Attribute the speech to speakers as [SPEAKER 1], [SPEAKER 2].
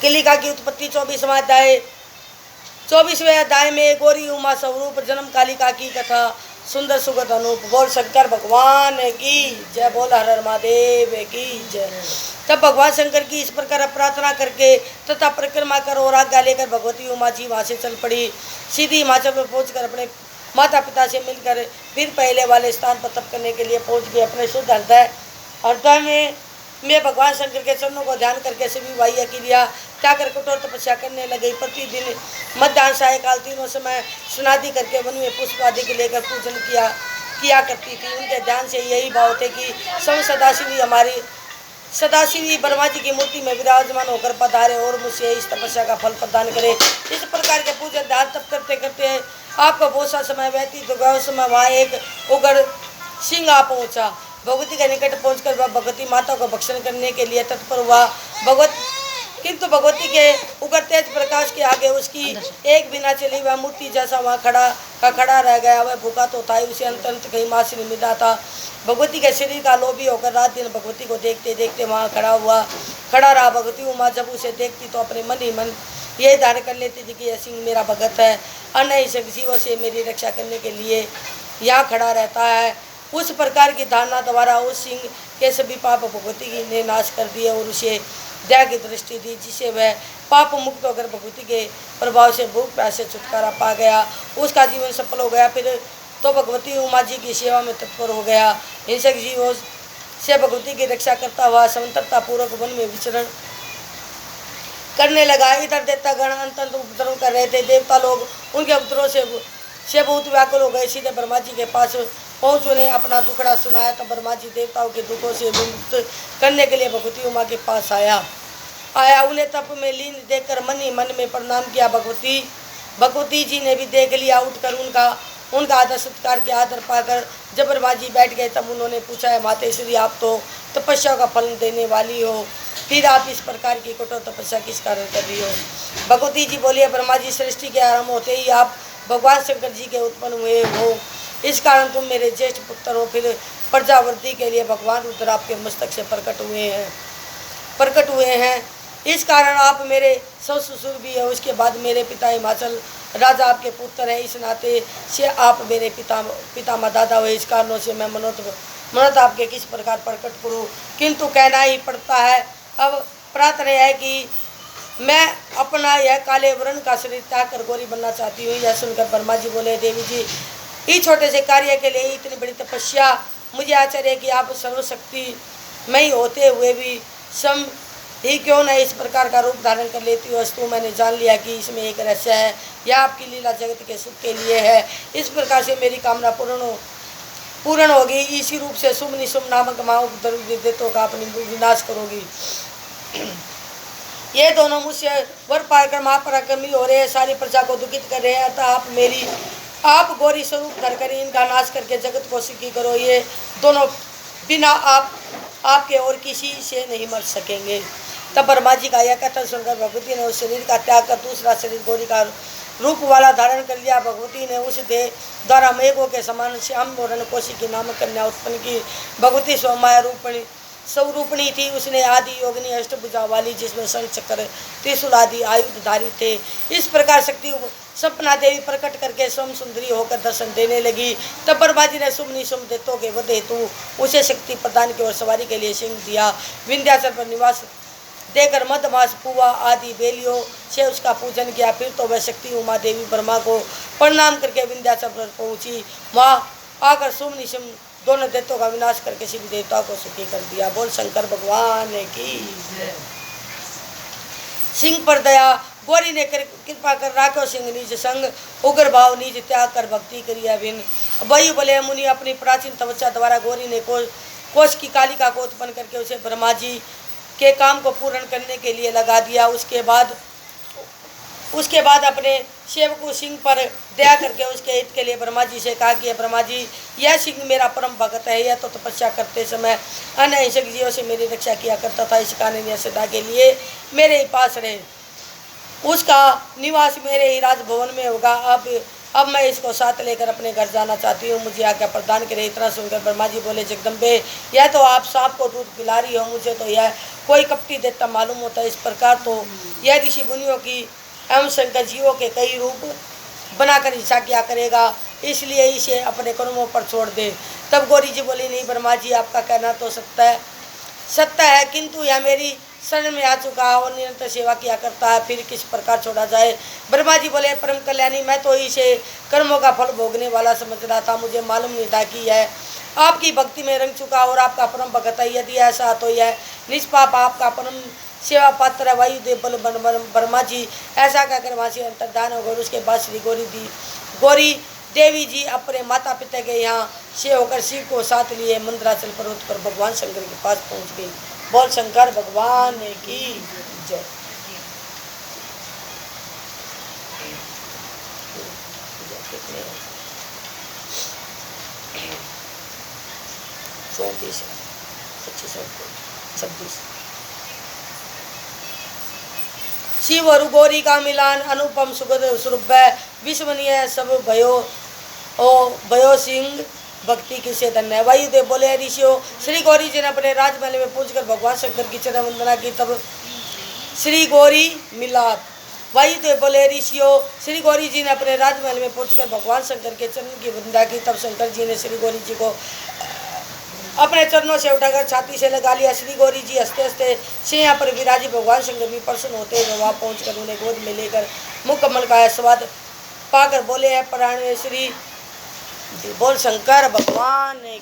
[SPEAKER 1] कालिका की उत्पत्ति 24वां अध्याय 24वें अध्याय में गौरी उमा स्वरूप जन्म कालिका की कथा सुंदर सुगत अनूप। बोल शंकर भगवान की जय, बोल हर हर महादेव की जय। तब भगवान शंकर की इस प्रकार प्रार्थना करके तथा परिक्रमा कर और आज्ञा लेकर भगवती उमा जी वहाँ से चल पड़ी। सीधी हिमाचल पर पहुंचकर अपने माता पिता से मिलकर फिर पहले वाले स्थान पर तप करने के लिए पहुंच गए। अपने शुद्ध हृदय में भगवान शंकर के चरणों को ध्यान करके सभी बाह्य क्रिया त्याग कर कठोर तपस्या करने लगे। प्रतिदिन मध्याह्न सायकाल तीनों समय स्नादि करके वन में पुष्प आदि के लेकर पूजन किया करती थी। उनके ध्यान से यही भाव थे कि सदाशिवी ब्रह्मा जी की मूर्ति में विराजमान होकर पधारे और मुझसे इस तपस्या का फल प्रदान करे। इस प्रकार के पूजन ध्यान तप करते करते आपका बहुत सा समय व्यतीत हो गया। उस समय वहाँ एक उग्र सिंह आ पहुँचा। भगवती के निकट पहुंचकर वह भगवती माता को भक्षण करने के लिए तत्पर हुआ। किंतु भगवती के उग्र तेज प्रकाश के आगे उसकी एक बिना चली वह मूर्ति जैसा वहाँ खड़ा रह गया। वह भूखा तो था, उसे अंत कहीं माँ से मिला था। भगवती के शरीर का लोभी होकर रात दिन भगवती को देखते देखते वहाँ खड़ा रहा। भगवती उमा जब उसे देखती तो अपने मन ही मन ये धारण कर लेती थी कि यह सिंह मेरा भगत है, अन्य जीवों से मेरी रक्षा करने के लिए यहाँ खड़ा रहता है। उस प्रकार की धारणा द्वारा उस सिंह के सभी पाप भगवती ने नाश कर दिए और उसे दया की दृष्टि दी, जिसे वह पाप मुक्त होकर भगवती के प्रभाव से भूख प्यास से छुटकारा पा गया। उसका जीवन सफल हो गया। फिर तो भगवती उमा जी की सेवा में तत्पर हो गया। हिंसक जीवों से भगवती की रक्षा करता हुआ समंतरता पूर्वक वन में विचरण करने लगा। इधर देवता गण अंतर उपद्रव कर रहे थे। देवता लोग उनके उपद्रव से बहुत व्याकुल हो गए। सीधे ब्रह्मा जी के पास पहुँच उन्हें अपना दुखड़ा सुनाया। तब ब्रह्मा जी देवताओं के दुखों से मुक्त करने के लिए भगवती उमा के पास आया। उन्हें तप में लीन देखकर मन ही मन में प्रणाम किया। भगवती जी ने भी देख लिया। उठकर उनका आदर सत्कार किया। आदर पाकर जब ब्रह्मा जी बैठ गए तब उन्होंने पूछा, है मातेश्वरी, आप तो तपस्या का फल देने वाली हो, फिर आप इस प्रकार की कठोर तपस्या किस कारण कर रही हो? भगवती जी बोलिए, ब्रह्मा जी सृष्टि के आरंभ होते ही आप भगवान शंकर जी के उत्पन्न हुए हो, इस कारण तुम मेरे ज्येष्ठ पुत्र हो। फिर प्रजावृद्धि के लिए भगवान रुद्र आपके मस्तक से प्रकट हुए हैं। इस कारण आप मेरे ससुर भी है। उसके बाद मेरे पिता हिमाचल राजा आपके पुत्र हैं। इस नाते से आप मेरे पितामह दादा हुए। इस कारणों से मैं मनोत आपके किस प्रकार प्रकट करूँ, किंतु कहना ही पड़ता है। अब प्रार्थना है कि मैं अपना यह काले वर्ण का शरीर त्याग कर गौरी बनना चाहती हूँ। यह सुनकर ब्रह्मा जी बोले, देवी जी, इस छोटे से कार्य के लिए इतनी बड़ी तपस्या, मुझे आश्चर्य है कि आप सर्वशक्ति में होते हुए भी सम ही क्यों न इस प्रकार का रूप धारण कर लेती हो। वस्तु मैंने जान लिया कि इसमें एक रहस्य है। यह आपकी लीला जगत के सुख के लिए है। इस प्रकार से मेरी कामना पूर्ण होगी। इसी रूप से शुभ निशुभ नामक महाउपद्रवितों का अपनी विनाश करोगी। ये दोनों मुझसे वर पाकर महापराक्रमी हो रहे हैं, सारी प्रजा को दुखित कर रहे हैं। अतः आप गौरी स्वरूप धर कर इनका नाश करके जगत को सुखी करो। ये दोनों बिना आपके और किसी से नहीं मर सकेंगे। तब ब्रह्मा जी का यह कथन सुनकर भगवती ने उस शरीर का त्याग कर दूसरा शरीर गौरी का रूप वाला धारण कर लिया। भगवती ने उस देह द्वारा मेघों के समान श्याम और रणकोशी की नामक कन्या उत्पन्न की। भगवती स्वमाया स्वरूपणी थी। उसने आदि योगिनी अष्टभुजा वाली, जिसमें शंख चक्र त्रिशूल आदि आयुधधारी थे। इस प्रकार शक्ति सपना देवी प्रकट करके स्वयं सुंदरी होकर दर्शन देने लगी। तब ब्रह्मा जी ने शुभ निशुभ देवों के वध हेतु उसे शक्ति प्रदान की और सवारी के लिए सिंह दिया। विंध्याचल पर निवास देकर मधमास पुआ आदि बेलियों से उसका पूजन किया। फिर तो वह शक्ति उमा देवी ब्रह्मा को प्रणाम करके विंध्याचल पर पहुंची। वहाँ आकर शुभ निशुभ दोनों दैत्यों का विनाश करके सभी देवताओं को सुखी कर दिया। बोल शंकर भगवान की। सिंह पर दया गौरी ने कृपा कर राखो सिंह निज संग, उग्र भाव निज त्याग कर भक्ति करी अभिन। वही बोले मुनि, अपनी प्राचीन तपस्या द्वारा गौरी ने कोश की कालिका को उत्पन्न करके उसे ब्रह्मा जी के काम को पूर्ण करने के लिए लगा दिया। उसके बाद अपने सेवक सिंह पर दया करके उसके हित के लिए ब्रह्मा जी से कहा कि ब्रह्मा जी, यह सिंह मेरा परम भक्त है। यह तो तपस्या करते समय अन्य हिंसक जीवों से मेरी रक्षा किया करता था। इस कारण यह सदा के लिए मेरे ही पास रहे। उसका निवास मेरे ही राजभवन में होगा। अब अब मैं इसको साथ लेकर अपने घर जाना चाहती हूँ, मुझे आज्ञा प्रदान करे। इतना सुनकर ब्रह्मा जी बोले, जगदम्बे यह तो आप सांप को दूध पिला रही हो, मुझे तो यह कोई कपटी देता मालूम होता है। इस प्रकार तो यह ऋषि मुनियों की एवं शंकर जीवों के कई रूप बनाकर इच्छा क्या करेगा, इसलिए इसे अपने कर्मों पर छोड़ दे। तब गौरी जी बोली, नहीं ब्रह्मा जी, आपका कहना तो सत्य है, किंतु यह मेरी शरण में आ चुका है और निरंतर सेवा किया करता है, फिर किस प्रकार छोड़ा जाए। ब्रह्मा जी बोले, परम कल्याणी, मैं तो इसे कर्मों का फल भोगने वाला समझ रहा था, मुझे मालूम नहीं था कि यह आपकी भक्ति में रंग चुका और आपका परम भगत है। यदि ऐसा तो यह निष्पाप आपका परम सेवा पात्र है। वायुदेव बोले, ब्रह्मा जी, ऐसा कहकर वहाँ से अंतर्धान हो गए। उसके बाद श्री गौरी देवी जी अपने माता पिता के यहाँ से होकर शिव को साथ लिए मंदराचल पर्वत पर भगवान शंकर के पास पहुँच गई। बोल शंकर भगवान की जय। शिव और गौरी का मिलान अनुपम सुगंध स्वरूप विस्मरणीय सब भयो सिंह भक्ति की से धन्य है। वायुदेव बोले, ऋषियों, श्री गौरी जी ने अपने राजमहल में पहुंचकर भगवान शंकर की चरण वंदना की, तब श्री गौरी मिलाप। वायुदेव बोले, ऋषियों, श्री गौरी जी ने अपने राजमहल में पहुंचकर भगवान शंकर के चरण की वंदना की, तब शंकर जी ने श्री गौरी जी को अपने चरणों से उठाकर छाती से लगा लिया। श्री गौरी जी हंसते हंसते सिंह पर विराजी भगवान शंकर भी प्रसन्न होते हुए वहाँ पहुँचकर उन्हें गोद में लेकर मुकम्मल का स्वाद पाकर बोले, है प्राण श्री। बोल शंकर भगवान।